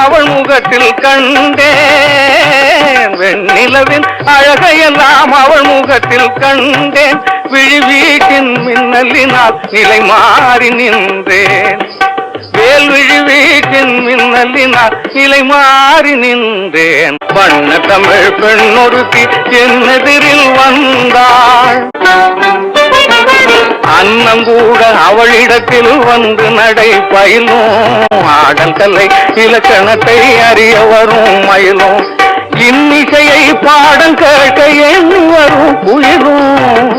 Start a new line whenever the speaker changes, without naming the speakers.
அவள் முகத்தில் கண்டேன், வெண்ணிலவின் அழகையெல்லாம் அவள் முகத்தில் கண்டேன். விழிவீட்டின் மின்னலினால் நிலை மாறி நின்றேன், வேல்விழி வீட்டின் மின்னலினால் நிலை மாறி நின்றேன். வண்ண தமிழ் பெண்ணொருத்தி என்னெதிரில் வந்தாள், அன்னம் கூட அவளிடத்தில் வந்து நடை பயிலும். ஆடல் கலை இலக்கணத்தை அறிய வரும் மயிலும், இன்னிசையை பாடம் கேட்க எண்ணி வரும் குயிலும்.